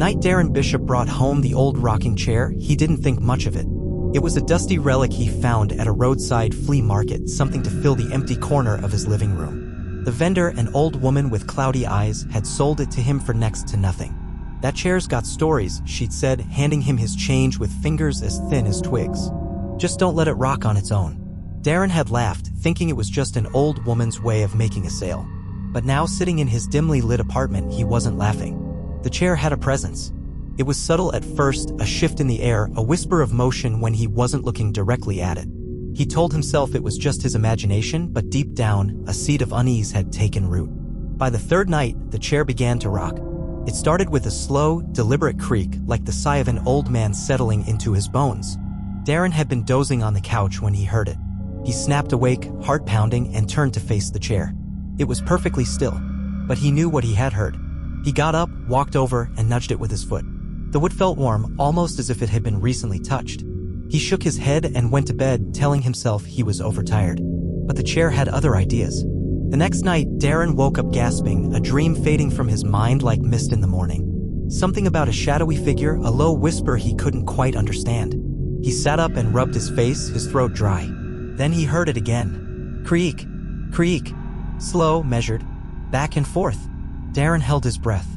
night Darren Bishop brought home the old rocking chair, he didn't think much of it. It was a dusty relic he found at a roadside flea market, something to fill the empty corner of his living room. The vendor, an old woman with cloudy eyes, had sold it to him for next to nothing. "That chair's got stories," she'd said, handing him his change with fingers as thin as twigs. "Just don't let it rock on its own." Darren had laughed, thinking it was just an old woman's way of making a sale. But now, sitting in his dimly lit apartment, he wasn't laughing. The chair had a presence. It was subtle at first, a shift in the air, a whisper of motion when he wasn't looking directly at it. He told himself it was just his imagination, but deep down, a seed of unease had taken root. By the third night, the chair began to rock. It started with a slow, deliberate creak, like the sigh of an old man settling into his bones. Darren had been dozing on the couch when he heard it. He snapped awake, heart pounding, and turned to face the chair. It was perfectly still, but he knew what he had heard. He got up, walked over, and nudged it with his foot. The wood felt warm, almost as if it had been recently touched. He shook his head and went to bed, telling himself he was overtired. But the chair had other ideas. The next night, Darren woke up gasping, a dream fading from his mind like mist in the morning. Something about a shadowy figure, a low whisper he couldn't quite understand. He sat up and rubbed his face, his throat dry. Then he heard it again. Creak, creak. Slow, measured, back and forth. Darren held his breath.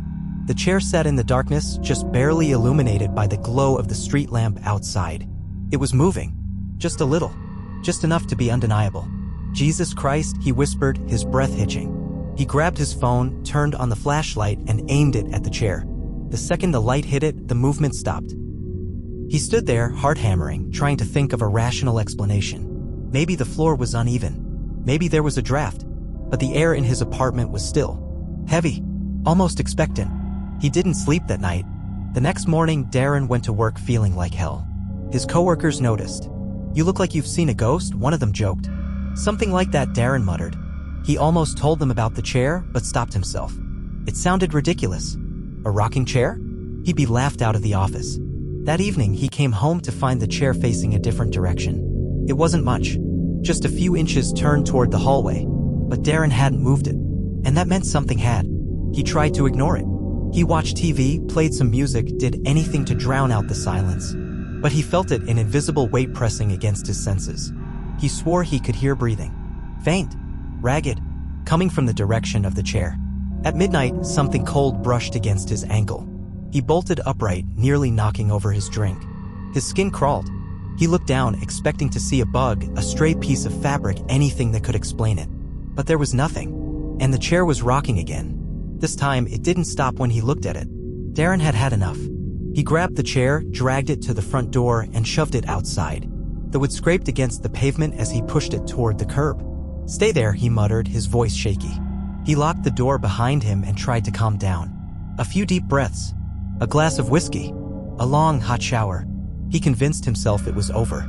The chair sat in the darkness, just barely illuminated by the glow of the street lamp outside. It was moving. Just a little. Just enough to be undeniable. "Jesus Christ," he whispered, his breath hitching. He grabbed his phone, turned on the flashlight, and aimed it at the chair. The second the light hit it, the movement stopped. He stood there, heart hammering, trying to think of a rational explanation. Maybe the floor was uneven. Maybe there was a draft. But the air in his apartment was still. Heavy. Almost expectant. He didn't sleep that night. The next morning, Darren went to work feeling like hell. His coworkers noticed. "You look like you've seen a ghost," one of them joked. "Something like that," Darren muttered. He almost told them about the chair, but stopped himself. It sounded ridiculous. A rocking chair? He'd be laughed out of the office. That evening, he came home to find the chair facing a different direction. It wasn't much. Just a few inches turned toward the hallway. But Darren hadn't moved it. And that meant something had. He tried to ignore it. He watched TV, played some music, did anything to drown out the silence. But he felt it, an invisible weight pressing against his senses. He swore he could hear breathing. Faint, ragged, coming from the direction of the chair. At midnight, something cold brushed against his ankle. He bolted upright, nearly knocking over his drink. His skin crawled. He looked down, expecting to see a bug, a stray piece of fabric, anything that could explain it. But there was nothing. And the chair was rocking again. This time, it didn't stop when he looked at it. Darren had had enough. He grabbed the chair, dragged it to the front door, and shoved it outside. The wood scraped against the pavement as he pushed it toward the curb. "Stay there," he muttered, his voice shaky. He locked the door behind him and tried to calm down. A few deep breaths. A glass of whiskey. A long, hot shower. He convinced himself it was over.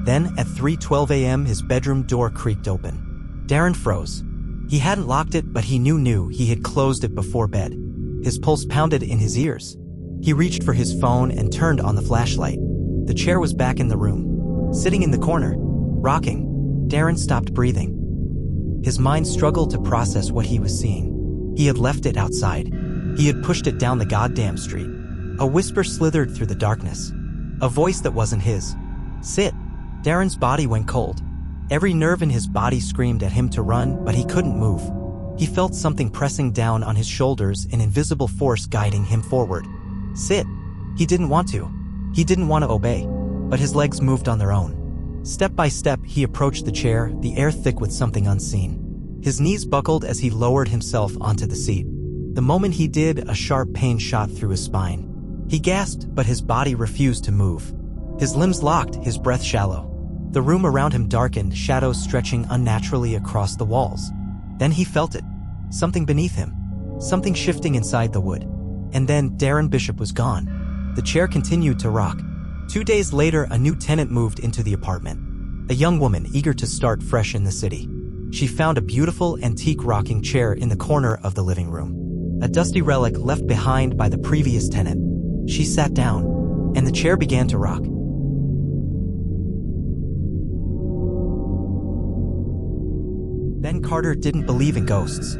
Then, at 3:12 a.m., his bedroom door creaked open. Darren froze. He hadn't locked it, but he knew he had closed it before bed. His pulse pounded in his ears. He reached for his phone and turned on the flashlight. The chair was back in the room, sitting in the corner, rocking. Darren stopped breathing. His mind struggled to process what he was seeing. He had left it outside. He had pushed it down the goddamn street. A whisper slithered through the darkness. A voice that wasn't his. "Sit." Darren's body went cold. Every nerve in his body screamed at him to run, but he couldn't move. He felt something pressing down on his shoulders, an invisible force guiding him forward. Sit. He didn't want to. He didn't want to obey, but his legs moved on their own. Step by step, he approached the chair, the air thick with something unseen. His knees buckled as he lowered himself onto the seat. The moment he did, a sharp pain shot through his spine. He gasped, but his body refused to move. His limbs locked, his breath shallow. The room around him darkened, shadows stretching unnaturally across the walls. Then he felt it. Something beneath him. Something shifting inside the wood. And then Darren Bishop was gone. The chair continued to rock. 2 days later, a new tenant moved into the apartment. A young woman eager to start fresh in the city. She found a beautiful antique rocking chair in the corner of the living room. A dusty relic left behind by the previous tenant. She sat down, and the chair began to rock. Then Carter didn't believe in ghosts,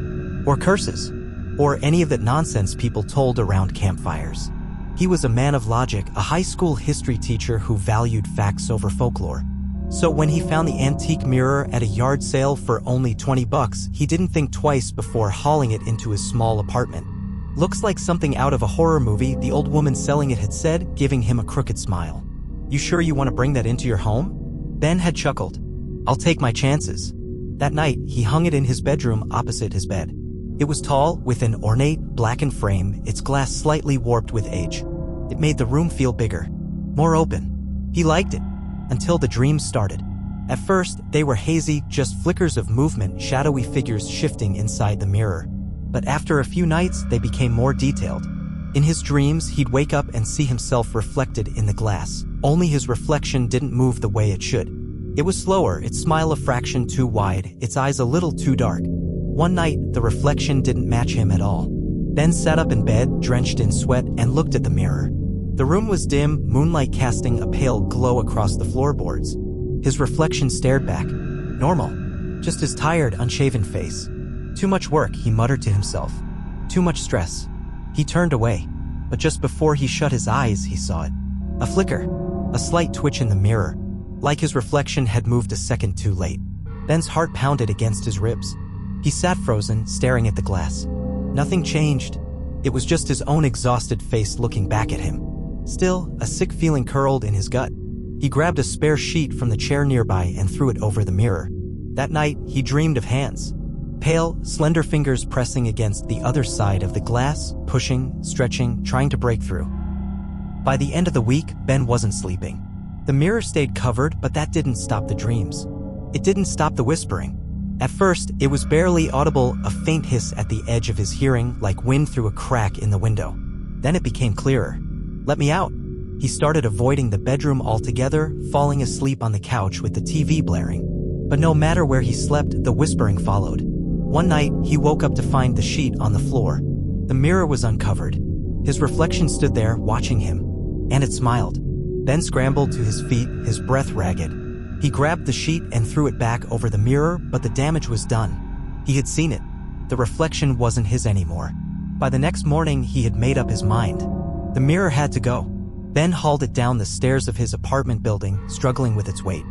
or curses, or any of that nonsense people told around campfires. He was a man of logic, a high school history teacher who valued facts over folklore. So when he found the antique mirror at a yard sale for only $20, he didn't think twice before hauling it into his small apartment. "Looks like something out of a horror movie," the old woman selling it had said, giving him a crooked smile. "You sure you want to bring that into your home?" Ben had chuckled. "I'll take my chances." That night, he hung it in his bedroom opposite his bed. It was tall, with an ornate, blackened frame, its glass slightly warped with age. It made the room feel bigger, more open. He liked it, until the dreams started. At first, they were hazy, just flickers of movement, shadowy figures shifting inside the mirror. But after a few nights, they became more detailed. In his dreams, he'd wake up and see himself reflected in the glass. Only his reflection didn't move the way it should. It was slower, its smile a fraction too wide, its eyes a little too dark. One night, the reflection didn't match him at all. Ben sat up in bed, drenched in sweat, and looked at the mirror. The room was dim, moonlight casting a pale glow across the floorboards. His reflection stared back. Normal. Just his tired, unshaven face. "Too much work," he muttered to himself. "Too much stress." He turned away, but just before he shut his eyes, he saw it. A flicker, a slight twitch in the mirror, like his reflection had moved a second too late. Ben's heart pounded against his ribs. He sat frozen, staring at the glass. Nothing changed. It was just his own exhausted face looking back at him. Still, a sick feeling curled in his gut. He grabbed a spare sheet from the chair nearby and threw it over the mirror. That night, he dreamed of hands. Pale, slender fingers pressing against the other side of the glass, pushing, stretching, trying to break through. By the end of the week, Ben wasn't sleeping. The mirror stayed covered, but that didn't stop the dreams. It didn't stop the whispering. At first, it was barely audible, a faint hiss at the edge of his hearing, like wind through a crack in the window. Then it became clearer. "Let me out." He started avoiding the bedroom altogether, falling asleep on the couch with the TV blaring. But no matter where he slept, the whispering followed. One night, he woke up to find the sheet on the floor. The mirror was uncovered. His reflection stood there, watching him. And it smiled. Ben scrambled to his feet, his breath ragged. He grabbed the sheet and threw it back over the mirror, but the damage was done. He had seen it. The reflection wasn't his anymore. By the next morning, he had made up his mind. The mirror had to go. Ben hauled it down the stairs of his apartment building, struggling with its weight.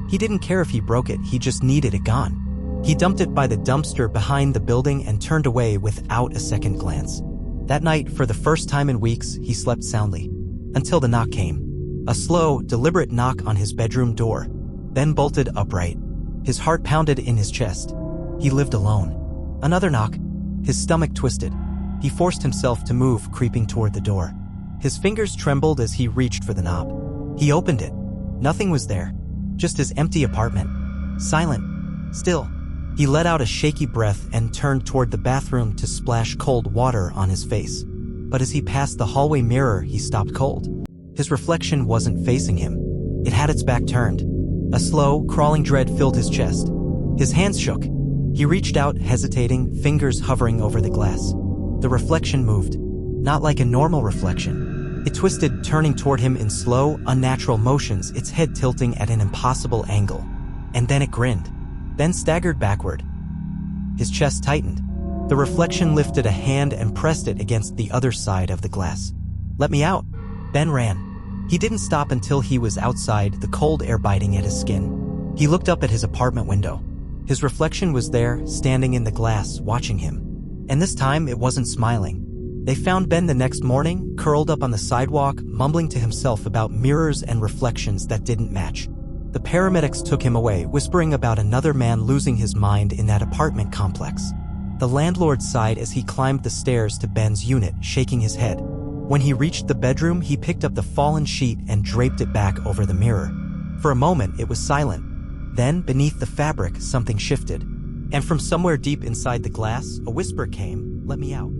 He didn't care if he broke it, he just needed it gone. He dumped it by the dumpster behind the building and turned away without a second glance. That night, for the first time in weeks, he slept soundly. Until the knock came. A slow, deliberate knock on his bedroom door. Ben bolted upright. His heart pounded in his chest. He lived alone. Another knock. His stomach twisted. He forced himself to move, creeping toward the door. His fingers trembled as he reached for the knob. He opened it. Nothing was there. Just his empty apartment. Silent. Still. He let out a shaky breath and turned toward the bathroom to splash cold water on his face. But as he passed the hallway mirror, he stopped cold. His reflection wasn't facing him. It had its back turned. A slow, crawling dread filled his chest. His hands shook. He reached out, hesitating, fingers hovering over the glass. The reflection moved. Not like a normal reflection. It twisted, turning toward him in slow, unnatural motions, its head tilting at an impossible angle. And then it grinned. Ben staggered backward. His chest tightened. The reflection lifted a hand and pressed it against the other side of the glass. "Let me out." Ben ran. He didn't stop until he was outside, the cold air biting at his skin. He looked up at his apartment window. His reflection was there, standing in the glass, watching him. And this time, it wasn't smiling. They found Ben the next morning, curled up on the sidewalk, mumbling to himself about mirrors and reflections that didn't match. The paramedics took him away, whispering about another man losing his mind in that apartment complex. The landlord sighed as he climbed the stairs to Ben's unit, shaking his head. When he reached the bedroom, he picked up the fallen sheet and draped it back over the mirror. For a moment, it was silent. Then, beneath the fabric, something shifted. And from somewhere deep inside the glass, a whisper came, "Let me out."